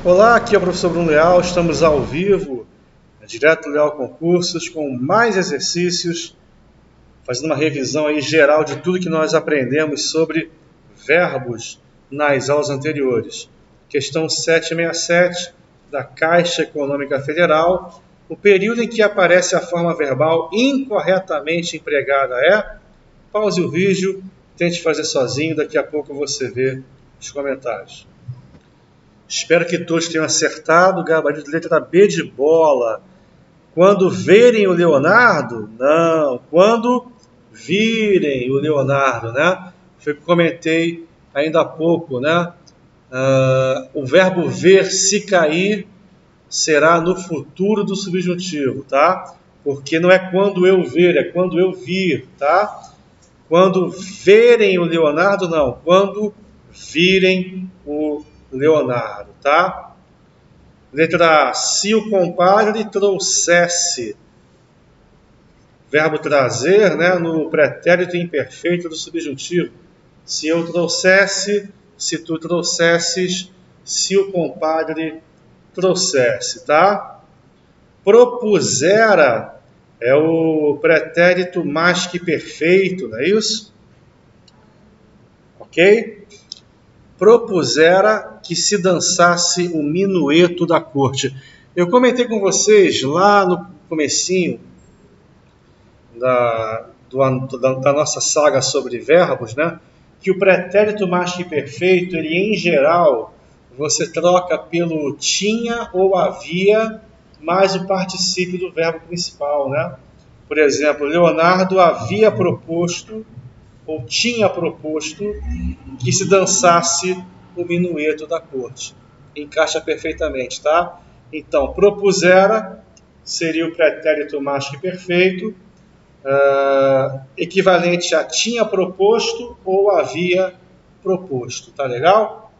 Olá, aqui é o professor Bruno Leal, estamos ao vivo, direto do Leal Concursos, com mais exercícios, fazendo uma revisão aí geral de tudo que nós aprendemos sobre verbos nas aulas anteriores. Questão 767 da Caixa Econômica Federal. O período em que aparece a forma verbal incorretamente empregada é... Pause o vídeo, tente fazer sozinho, daqui a pouco você vê os comentários. Espero que todos tenham acertado. Gabarito, letra B de bola. Quando verem o Leonardo? Não. Quando virem o Leonardo, né? Foi o que comentei ainda há pouco, né? O verbo ver, se cair, será no futuro do subjuntivo, tá? Porque não é quando eu ver, é quando eu vir, tá? Quando verem o Leonardo, não. Quando virem o Leonardo, tá? Letra A. Se o compadre trouxesse. Verbo trazer, né? No pretérito imperfeito do subjuntivo. Se eu trouxesse, se tu trouxesses, se o compadre trouxesse, tá? Propusera é o pretérito mais que perfeito, não é isso? Ok? Propusera que se dançasse o minueto da corte. Eu comentei com vocês lá no comecinho da nossa saga sobre verbos, né, que o pretérito mais que perfeito, ele em geral, você troca pelo tinha ou havia mais o particípio do verbo principal, né? Por exemplo, Leonardo havia proposto ou tinha proposto que se dançasse o minueto da corte. Encaixa perfeitamente, tá? Então, propusera seria o pretérito mais que perfeito, equivalente a tinha proposto ou havia proposto, tá legal?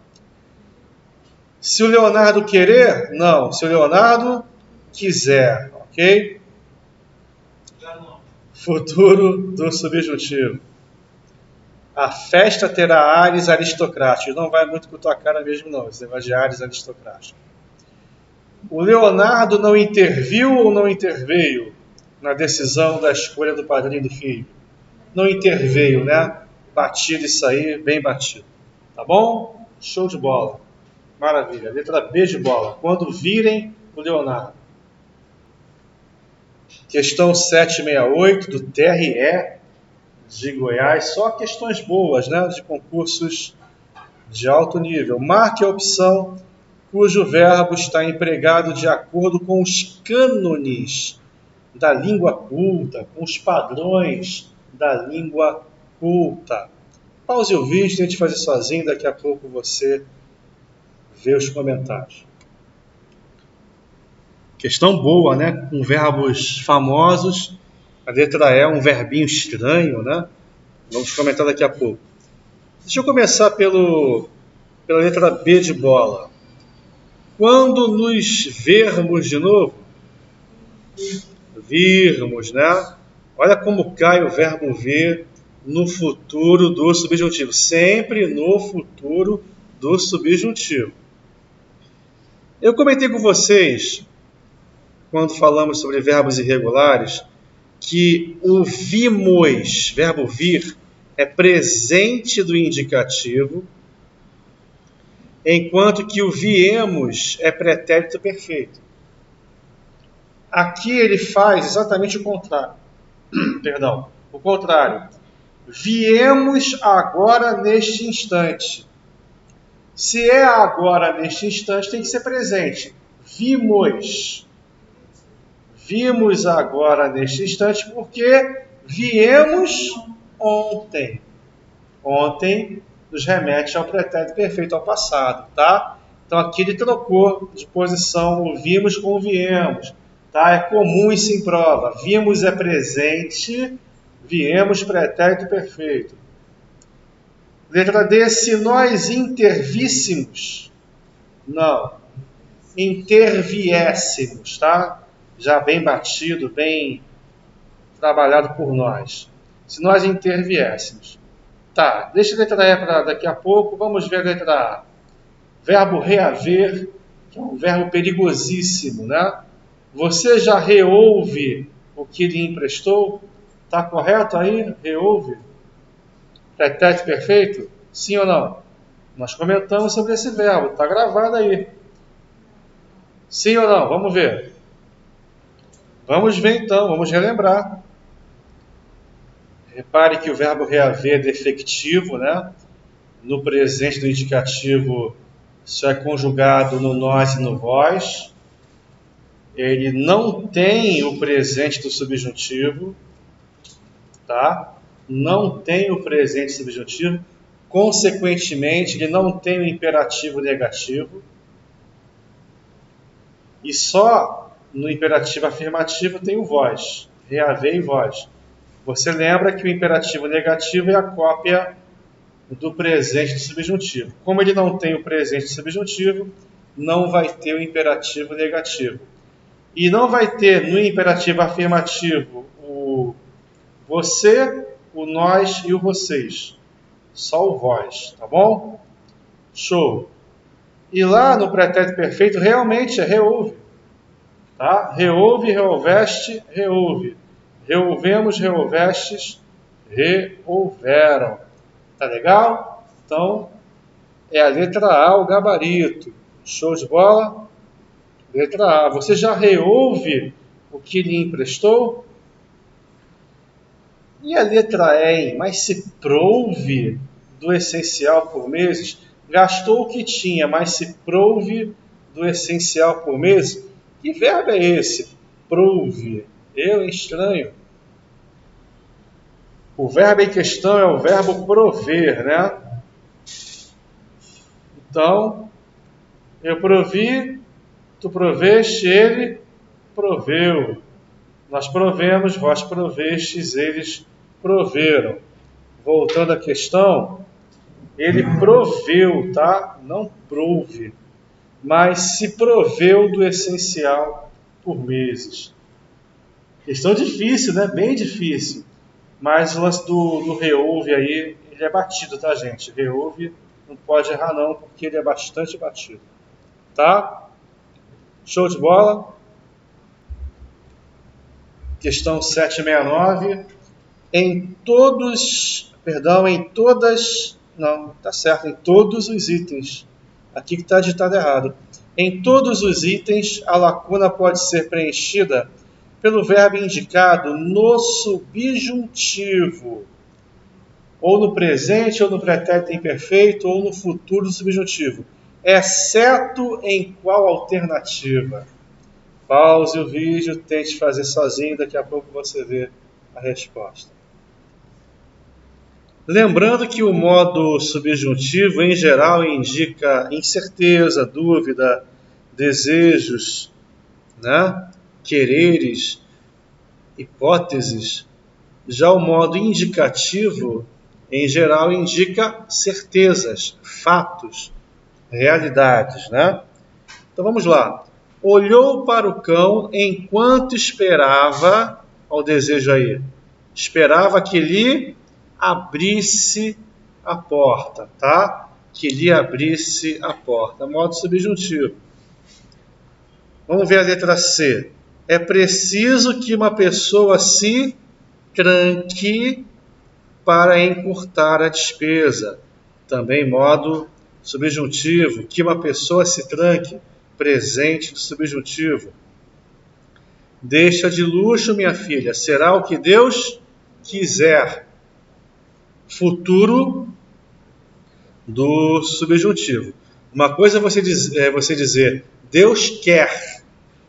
Se o Leonardo querer, não. Se o Leonardo quiser, ok? Futuro do subjuntivo. A festa terá ares aristocráticos. Não vai muito com tua cara mesmo, não. Esse negócio de ares aristocráticos. O Leonardo não interviu ou não interveio na decisão da escolha do padrinho do filho? Não interveio, né? Batido isso aí, bem batido. Tá bom? Show de bola. Maravilha. Letra B de bola. Quando virem o Leonardo. Questão 768 do TRE de Goiás. Só questões boas, né? De concursos de alto nível. Marque a opção cujo verbo está empregado de acordo com os cânones da língua culta, com os padrões da língua culta. Pause o vídeo, tente fazer sozinho, daqui a pouco você vê os comentários. Questão boa, né? Com verbos famosos. A letra E é um verbinho estranho, né? Vamos comentar daqui a pouco. Deixa eu começar pela letra B de bola. Quando nos vermos de novo, virmos, né? Olha como cai o verbo ver no futuro do subjuntivo. Sempre no futuro do subjuntivo. Eu comentei com vocês, quando falamos sobre verbos irregulares, que o vimos, verbo vir, é presente do indicativo, enquanto que o viemos é pretérito perfeito. Aqui ele faz exatamente o contrário. Perdão, o contrário. Viemos agora neste instante. Se é agora neste instante, tem que ser presente. Vimos. Vimos agora neste instante porque viemos ontem. Ontem nos remete ao pretérito perfeito, ao passado, tá? Então aqui ele trocou de posição o vimos com o viemos, tá? É comum isso em prova. Vimos é presente, viemos pretérito perfeito. Letra D, se nós intervíssemos, não, interviéssemos, tá? Já bem batido, bem trabalhado por nós. Se nós interviéssemos. Tá, deixa a letra E para daqui a pouco. Vamos ver a letra A. Verbo reaver, que é um verbo perigosíssimo, né? Você já reouve o que lhe emprestou? Está correto aí? Reouve? Pretérito perfeito? Sim ou não? Nós comentamos sobre esse verbo, está gravado aí. Sim ou não? Vamos ver. Vamos ver então, vamos relembrar. Repare que o verbo reaver é defectivo, né? No presente do indicativo, isso é conjugado no nós e no vós. Ele não tem o presente do subjuntivo, tá? Não tem o presente subjuntivo. Consequentemente, ele não tem o imperativo negativo. E só no imperativo afirmativo tem o vós, reaver e vós. Você lembra que o imperativo negativo é a cópia do presente do subjuntivo. Como ele não tem o presente do subjuntivo, não vai ter o imperativo negativo. E não vai ter no imperativo afirmativo o você, o nós e o vocês. Só o vós, tá bom? Show! E lá no pretérito perfeito realmente é reouve. Tá? Reouve, reouveste, reouve. Reouvemos, reouvestes, reouveram. Tá legal? Então, é a letra A, o gabarito. Show de bola? Letra A. Você já reouve o que lhe emprestou? E a letra E, mas se prouve do essencial por meses? Gastou o que tinha, mas se prouve do essencial por meses? Que verbo é esse? Prouve. Eu estranho. O verbo em questão é o verbo prover, né? Então, eu provi, tu proveste, ele proveu. Nós provemos, vós provestes, eles proveram. Voltando à questão, ele proveu, tá? Não prouve, mas se proveu do essencial por meses. Questão difícil, né? Bem difícil. Mas o lance do reouve aí, ele é batido, tá, gente? Reouve não pode errar não, porque ele é bastante batido. Tá? Show de bola? Questão 769. Em todos os itens. Aqui que está digitado errado. Em todos os itens, a lacuna pode ser preenchida pelo verbo indicado no subjuntivo, ou no presente, ou no pretérito imperfeito, ou no futuro subjuntivo, exceto em qual alternativa? Pause o vídeo, tente fazer sozinho, daqui a pouco você vê a resposta. Lembrando que o modo subjuntivo, em geral, indica incerteza, dúvida, desejos, né? Quereres, hipóteses. Já o modo indicativo, em geral, indica certezas, fatos, realidades, né? Então vamos lá. Olhou para o cão enquanto esperava, ao desejo aí, esperava que lhe abrisse a porta, tá? Que lhe abrisse a porta. Modo subjuntivo. Vamos ver a letra C. É preciso que uma pessoa se tranque para encurtar a despesa. Também modo subjuntivo. Que uma pessoa se tranque. Presente do subjuntivo. Deixa de luxo, minha filha. Será o que Deus quiser. Futuro do subjuntivo. Uma coisa é você dizer Deus quer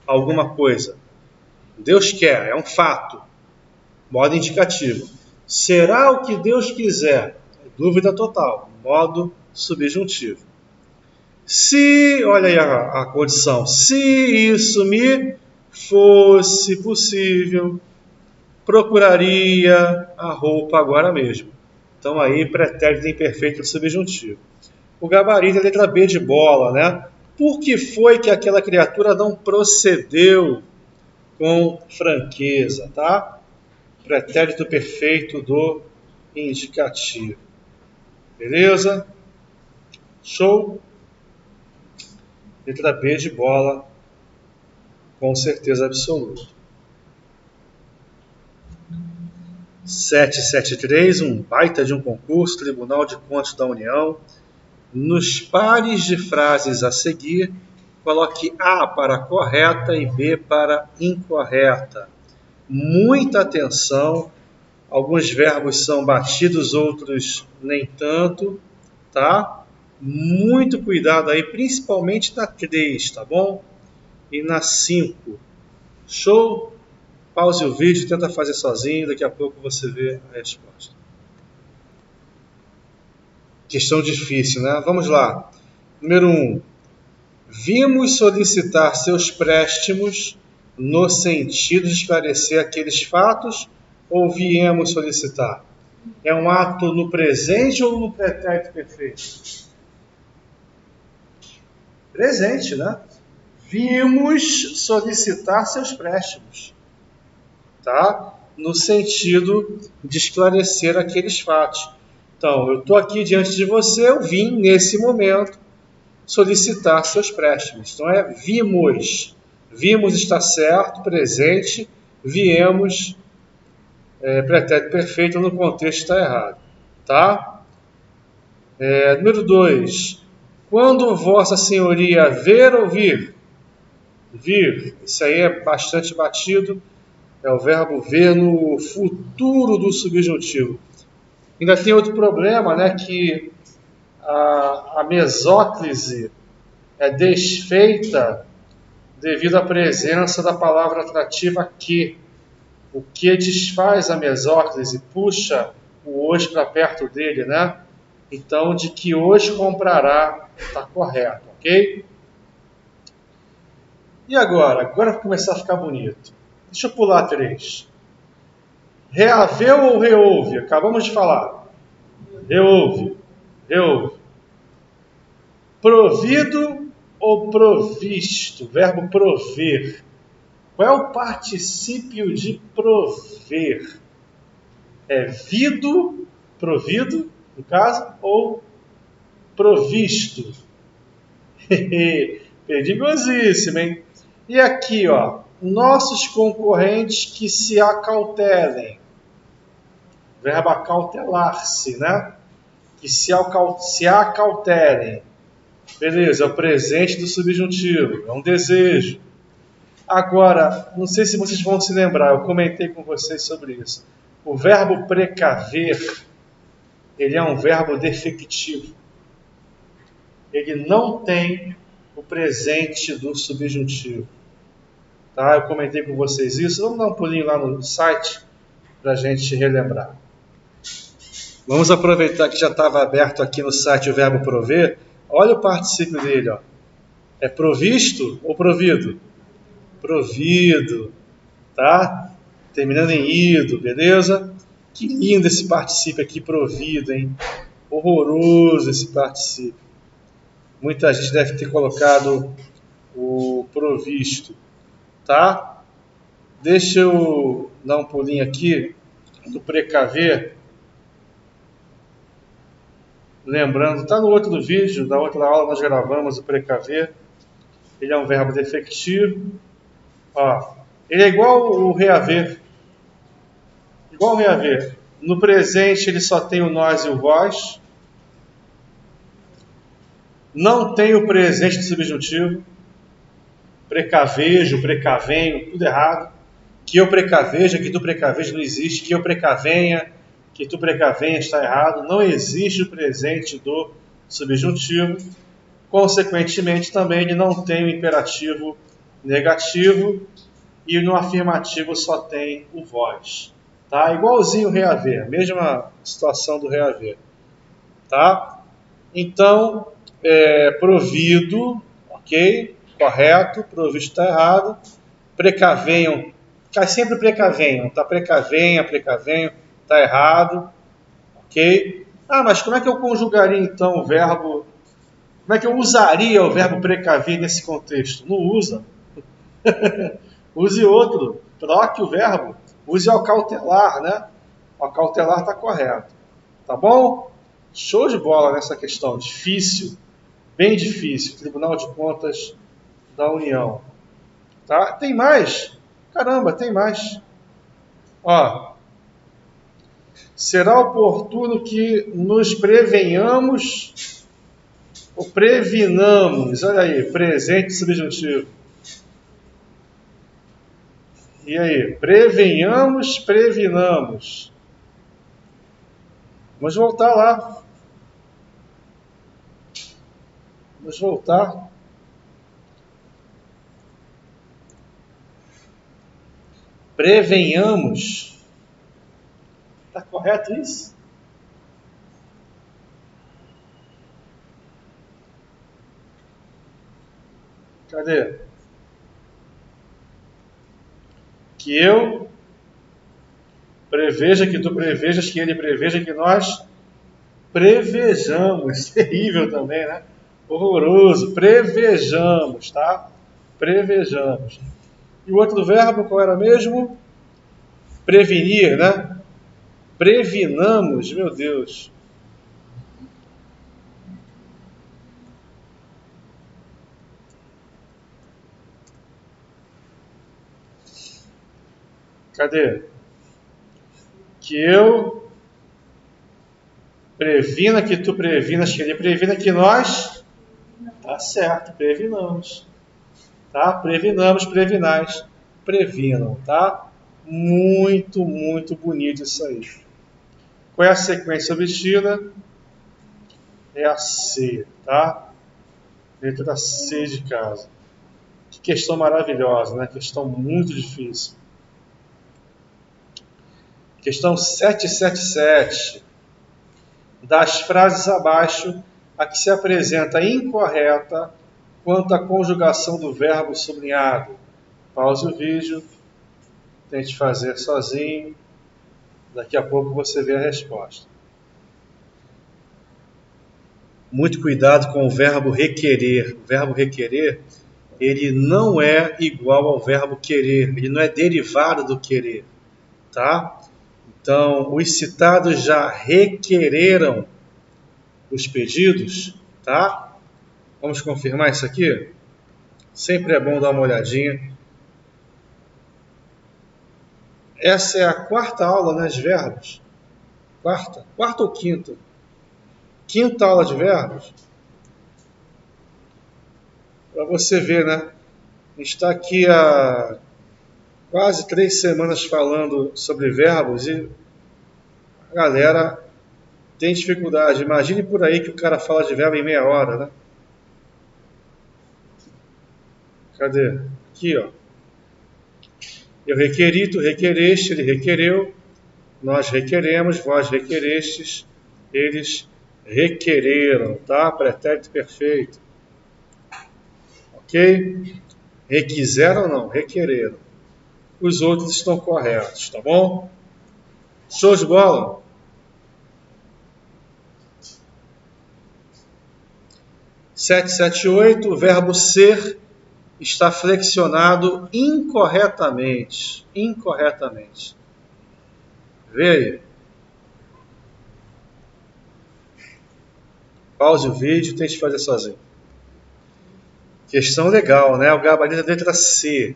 alguma coisa. Deus quer, é um fato. Modo indicativo. Será o que Deus quiser? Dúvida total. Modo subjuntivo. Se, olha aí a condição, se isso me fosse possível, procuraria a roupa agora mesmo. Então aí, pretérito imperfeito do subjuntivo. O gabarito é a letra B de bola, né? Por que foi que aquela criatura não procedeu com franqueza, tá? Pretérito perfeito do indicativo. Beleza? Show? Letra B de bola, com certeza absoluta. 773, um baita de um concurso, Tribunal de Contas da União. Nos pares de frases a seguir, coloque A para correta e B para incorreta. Muita atenção, alguns verbos são batidos, outros nem tanto, tá? Muito cuidado aí, principalmente na 3, tá bom? E na 5. Show? Pause o vídeo, tenta fazer sozinho, daqui a pouco você vê a resposta. Questão difícil, né? Vamos lá. Número 1. Vimos solicitar seus préstimos no sentido de esclarecer aqueles fatos ou viemos solicitar? É um ato no presente ou no pretérito perfeito? Presente, né? Vimos solicitar seus préstimos, tá? No sentido de esclarecer aqueles fatos. Então, eu estou aqui diante de você, eu vim nesse momento solicitar seus préstimos. Então é vimos. Vimos está certo, presente, viemos, pretérito perfeito, no contexto está errado. Tá? Número 2. Quando Vossa Senhoria ver ou vir? Vir. Isso aí é bastante batido. É o verbo ver no futuro do subjuntivo. Ainda tem outro problema, né? Que a mesóclise é desfeita devido à presença da palavra atrativa que. O que desfaz a mesóclise, puxa o hoje para perto dele, né? Então, de que hoje comprará, está correto, ok? E agora? Agora vai começar a ficar bonito. Deixa eu pular 3. Reaveu ou reouve? Acabamos de falar. Reouve. Reouve. Provido ou provisto? Verbo prover. Qual é o particípio de prover? É vido, provido, no caso, ou provisto? Perigosíssimo, hein? E aqui, ó, nossos concorrentes que se acautelem. Verbo acautelar-se, né? Que se acautelem. Beleza, é o presente do subjuntivo, é um desejo. Agora, não sei se vocês vão se lembrar, eu comentei com vocês sobre isso. O verbo precaver, ele é um verbo defectivo. Ele não tem o presente do subjuntivo. Tá? Eu comentei com vocês isso. Vamos dar um pulinho lá no site para a gente relembrar. Vamos aproveitar que já estava aberto aqui no site o verbo prover. Olha o particípio dele. Ó. É provisto ou provido? Provido. Tá? Terminando em ido, beleza? Que lindo esse particípio aqui, provido, hein? Horroroso esse particípio. Muita gente deve ter colocado o provisto, tá? Deixa eu dar um pulinho aqui do precaver. Lembrando, tá no outro vídeo, da outra aula nós gravamos o precaver. Ele é um verbo defectivo. Ó, ele é igual o reaver. Igual o reaver. No presente ele só tem o nós e o vós. Não tem o presente do subjuntivo. Precavejo, precavenho, tudo errado. Que eu precaveja, que tu precaveja não existe. Que eu precavenha, que tu precavenha está errado. Não existe o presente do subjuntivo. Consequentemente, também ele não tem o imperativo negativo. E no afirmativo só tem o vós. Tá? Igualzinho o reaver, mesma situação do reaver. Tá? Então, provido, ok? Correto, provisto está errado. Precavenham, cai sempre precavenham, tá? Precavenha, precavenho, está errado, ok? Ah, mas como é que eu conjugaria então o verbo? Como é que eu usaria o verbo precaver nesse contexto? Não usa. Use outro, troque o verbo, use o acautelar, né? O acautelar está correto, tá bom? Show de bola nessa questão, difícil. Bem difícil, Tribunal de Contas da União. Tá? Tem mais? Caramba, tem mais. Ó, será oportuno que nos prevenhamos ou previnamos. Olha aí, presente subjuntivo. E aí, prevenhamos, previnamos. Vamos voltar lá. Vamos voltar. Prevenhamos. Está correto isso? Cadê? Que eu preveja, que tu prevejas, que ele preveja, que nós prevejamos. Terrível também, né? Horroroso. Prevejamos, tá? Prevejamos. E o outro verbo qual era mesmo? Prevenir, né? Previnamos, meu Deus. Cadê? Que eu previna, que tu previnas, que ele previna, que nós... Tá certo, previnamos. Tá? Previnamos, previnais, previnam, tá? Muito, muito bonito isso aí. Qual é a sequência obtida? É a C, tá? Letra C de casa. Que questão maravilhosa, né? Questão muito difícil. Questão 777. Das frases abaixo, a que se apresenta incorreta quanto à conjugação do verbo sublinhado. Pause o vídeo, tente fazer sozinho. Daqui a pouco você vê a resposta. Muito cuidado com o verbo requerer. O verbo requerer, ele não é igual ao verbo querer. Ele não é derivado do querer, tá? Então, os citados já requereram os pedidos, tá? Vamos confirmar isso aqui? Sempre é bom dar uma olhadinha. Essa é a quarta aula, né, de verbos. Quarta ou quinta? Quinta aula de verbos. Para você ver, né? A gente está aqui há quase 3 semanas falando sobre verbos e a galera tem dificuldade. Imagine por aí que o cara fala de verbo em meia hora, né? Cadê? Aqui, ó. Eu requeri, tu requereste, ele requereu, nós requeremos, vós requerestes, eles requereram, tá? Pretérito perfeito. Ok? Requiseram não, requereram. Os outros estão corretos, tá bom? Show de bola? Sete, sete, oito, o verbo ser está flexionado incorretamente. Incorretamente. Vê aí. Pause o vídeo e tente fazer sozinho. Questão legal, né? O gabarito da letra C.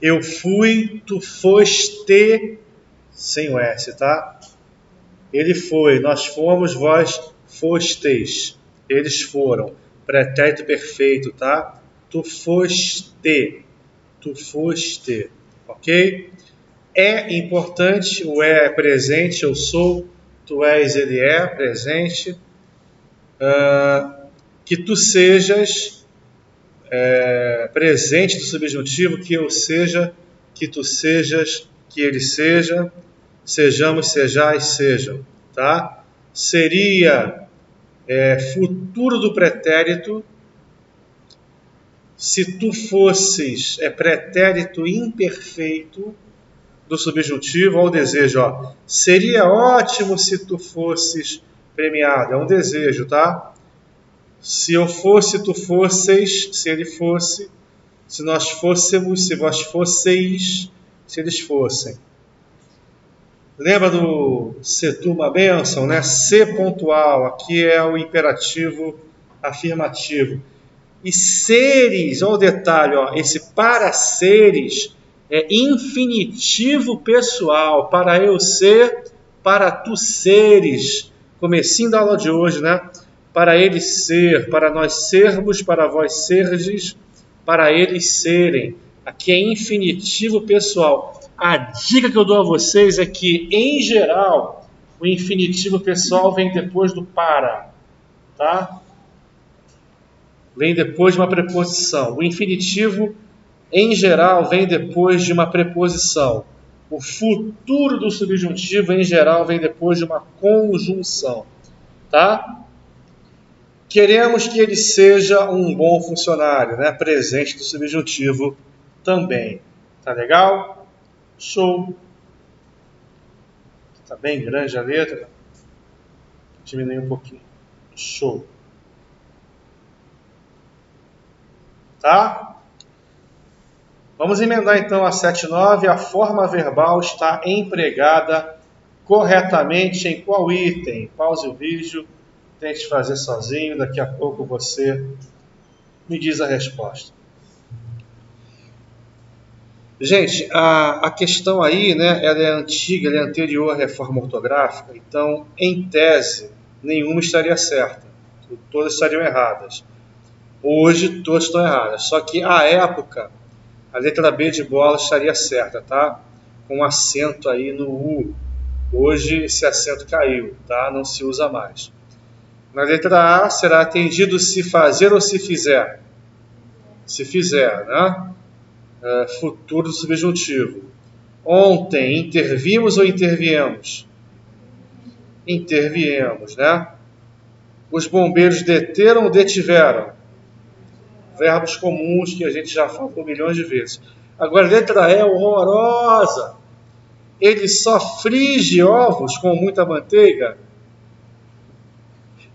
Eu fui, tu foste, sem o S, tá? Ele foi, nós fomos, vós fostes. Eles foram. Pretérito perfeito, tá? Tu foste. Tu foste. Ok? É importante, o é presente, eu sou, tu és, ele é presente. Que tu sejas presente do subjuntivo, que eu seja, que tu sejas, que ele seja, sejamos, sejais, sejam, tá? Seria futuro do pretérito. Se tu fosses, é pretérito imperfeito do subjuntivo ao desejo, ó. Seria ótimo se tu fosses premiado, é um desejo, tá? Se eu fosse, tu fosseis, se ele fosse, se nós fôssemos, se vós fosseis, se eles fossem. Lembra do se tu uma bênção, né? Se pontual, aqui é o imperativo afirmativo. E seres, olha o detalhe, ó, esse para seres é infinitivo pessoal, para eu ser, para tu seres. Comecinho da aula de hoje, né? Para ele ser, para nós sermos, para vós serdes, para eles serem. Aqui é infinitivo pessoal. A dica que eu dou a vocês é que, em geral, o infinitivo pessoal vem depois do para, tá? Vem depois de uma preposição. O infinitivo, em geral, vem depois de uma preposição. O futuro do subjuntivo, em geral, vem depois de uma conjunção, tá? Queremos que ele seja um bom funcionário, né? Presente do subjuntivo também. Tá legal? Show! Tá bem grande a letra. Diminui um pouquinho. Show! Tá? Vamos emendar então a 7.9. A forma verbal está empregada corretamente em qual item? Pause o vídeo, tente fazer sozinho, daqui a pouco você me diz a resposta. Gente, a questão aí, né, ela é antiga, ela é anterior à reforma ortográfica, então, em tese, nenhuma estaria certa, todas estariam erradas. Hoje, todas estão erradas, só que, à época, a letra B de bola estaria certa, tá? Com acento aí no U. Hoje, esse acento caiu, tá? Não se usa mais. Na letra A, será atendido se fazer ou se fizer? Se fizer, né? Futuro do subjuntivo. Ontem, intervimos ou interviemos? Interviemos, né? Os bombeiros deteram ou detiveram? Verbos comuns que a gente já falou milhões de vezes. Agora, a letra E é horrorosa. Ele só frige ovos com muita manteiga?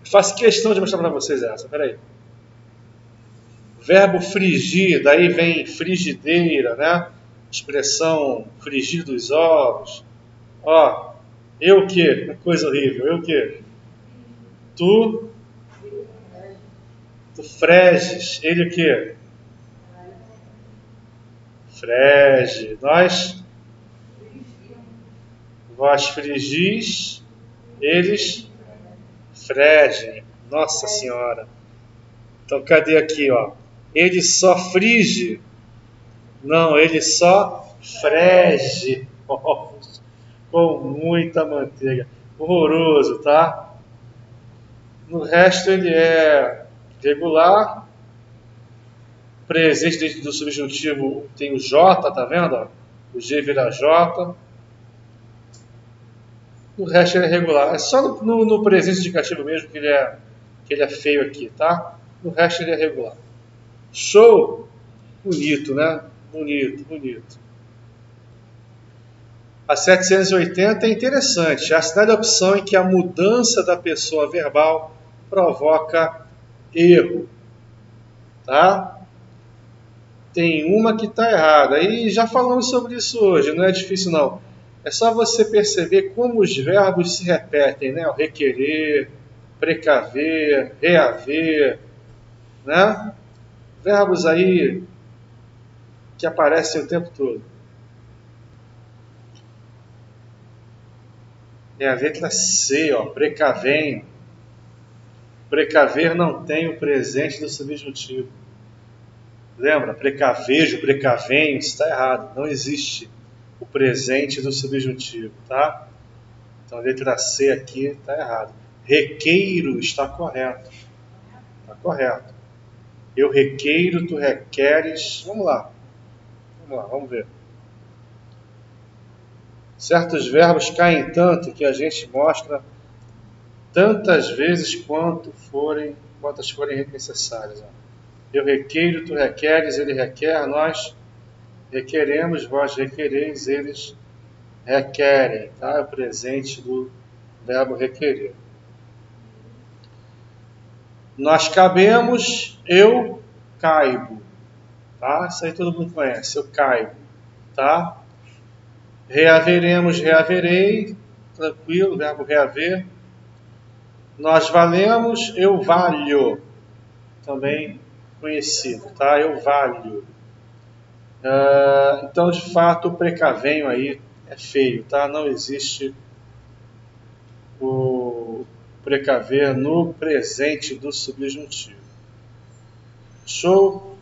Faço questão de mostrar para vocês essa, peraí. Verbo frigir, daí vem frigideira, né? Expressão frigir dos ovos. Ó, eu o quê? Coisa horrível. Eu o quê? Tu freges. Ele o quê? Frege. Vós frigis, eles fregem. Nossa Senhora. Então cadê aqui, ó? Ele só frige. Não, ele só frege ovos com muita manteiga. Horroroso, tá? No resto ele é regular. Presente dentro do subjuntivo tem o J, tá vendo? O G vira J. O resto ele é regular. É só no presente indicativo mesmo que ele é feio aqui, tá? O resto ele é regular. Show! Bonito, né? Bonito, bonito. A 780 é interessante. Assinale a opção em que a mudança da pessoa verbal provoca erro. Tá? Tem uma que está errada. E já falamos sobre isso hoje, não é difícil não. É só você perceber como os verbos se repetem, né? O requerer, precaver, reaver, né? Verbos aí que aparecem o tempo todo. É a letra C, ó, precavenho. Precaver não tem o presente do subjuntivo. Lembra? Precavejo, precavenho, isso está errado. Não existe o presente do subjuntivo, tá? Então a letra C aqui está errado. Requeiro está correto. Está correto. Eu requeiro, tu requeres. Vamos lá, vamos ver. Certos verbos caem tanto que a gente mostra tantas vezes quantas forem necessárias. Eu requeiro, tu requeres, ele requer, nós requeremos, vós requereis, eles requerem. Tá? É o presente do verbo requerer. Nós cabemos, eu caibo. Tá? Isso aí todo mundo conhece, eu caibo. Tá? Reaveremos, reaverei, tranquilo, verbo reaver. Nós valemos, eu valho. também conhecido, tá? Euvalio. Então, de fato, o precavenho aí é feio, tá? Não existe o precaver no presente do subjuntivo. Show?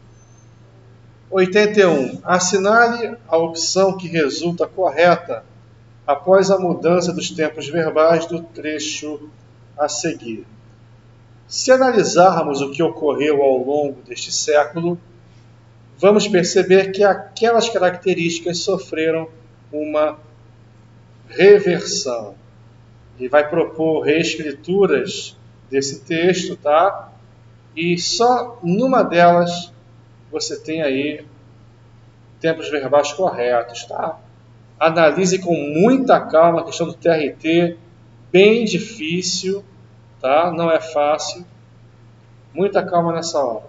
81. Assinale a opção que resulta correta após a mudança dos tempos verbais do trecho a seguir. Se analisarmos o que ocorreu ao longo deste século, vamos perceber que aquelas características sofreram uma reversão. E vai propor reescrituras desse texto, tá? E só numa delas você tem aí tempos verbais corretos, tá? Analise com muita calma a questão do TRT, bem difícil, tá? Não é fácil. Muita calma nessa hora.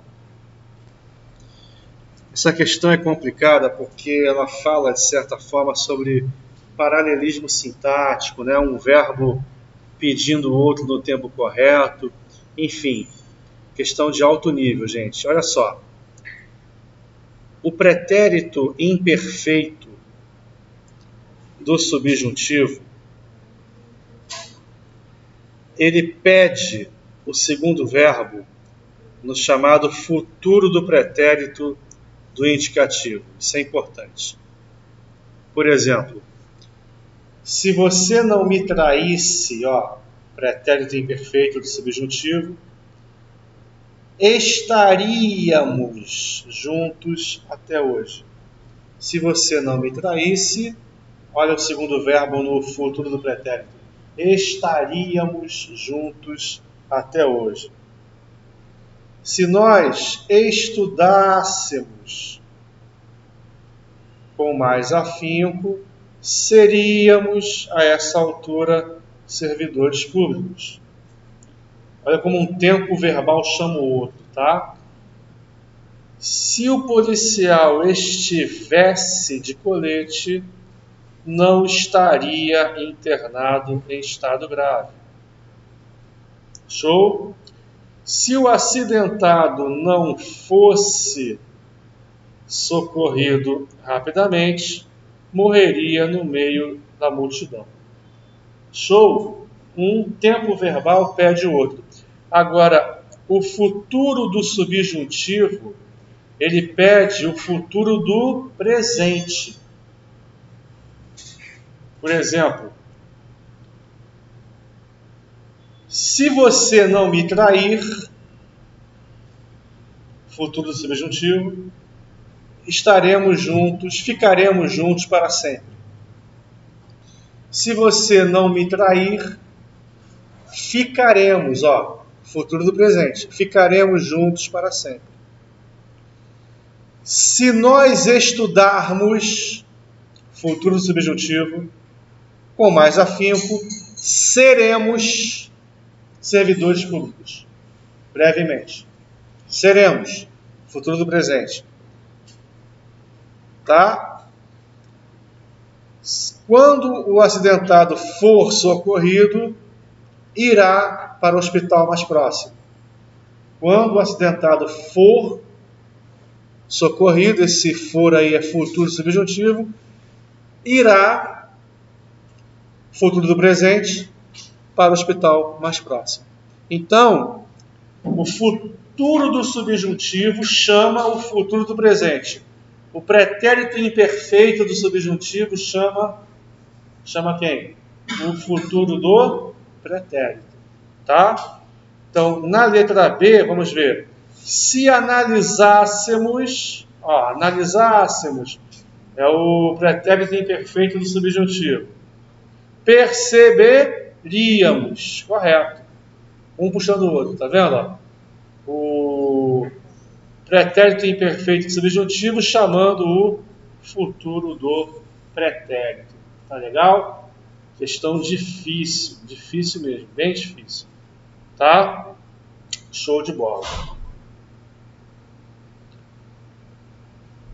Essa questão é complicada porque ela fala, de certa forma, sobre paralelismo sintático, né? Um verbo pedindo o outro no tempo correto. Enfim, questão de alto nível, gente. Olha só. O pretérito imperfeito do subjuntivo, ele pede o segundo verbo no chamado futuro do pretérito do indicativo. Isso é importante. Por exemplo, se você não me traísse, pretérito imperfeito do subjuntivo, estaríamos juntos até hoje. Se você não me traísse, olha o segundo verbo no futuro do pretérito. Estaríamos juntos até hoje. Se nós estudássemos com mais afinco, seríamos, a essa altura, servidores públicos. Olha como um tempo verbal chama o outro, tá? Se o policial estivesse de colete, não estaria internado em estado grave. Show? Se o acidentado não fosse socorrido rapidamente, morreria no meio da multidão. Show? Um tempo verbal pede o outro. Agora, o futuro do subjuntivo, ele pede o futuro do presente. Por exemplo, se você não me trair, futuro do subjuntivo, estaremos juntos, ficaremos juntos para sempre. Se você não me trair, ficaremos, futuro do presente, ficaremos juntos para sempre. Se nós estudarmos, futuro do subjuntivo, com mais afinco, seremos servidores públicos. Brevemente. Seremos, futuro do presente. Tá? Quando o acidentado for socorrido, irá para o hospital mais próximo. Quando o acidentado for socorrido, esse for aí é futuro subjuntivo, irá, futuro do presente, para o hospital mais próximo. Então, o futuro do subjuntivo chama o futuro do presente. O pretérito imperfeito do subjuntivo chama quem? O futuro do pretérito. Tá? Então, na letra B, vamos ver. Se analisássemos, é o pretérito imperfeito do subjuntivo. Perceberíamos, correto. Um puxando o outro, tá vendo? O pretérito imperfeito do subjuntivo chamando o futuro do pretérito. Tá legal? Questão difícil mesmo, bem difícil. Tá? Show de bola.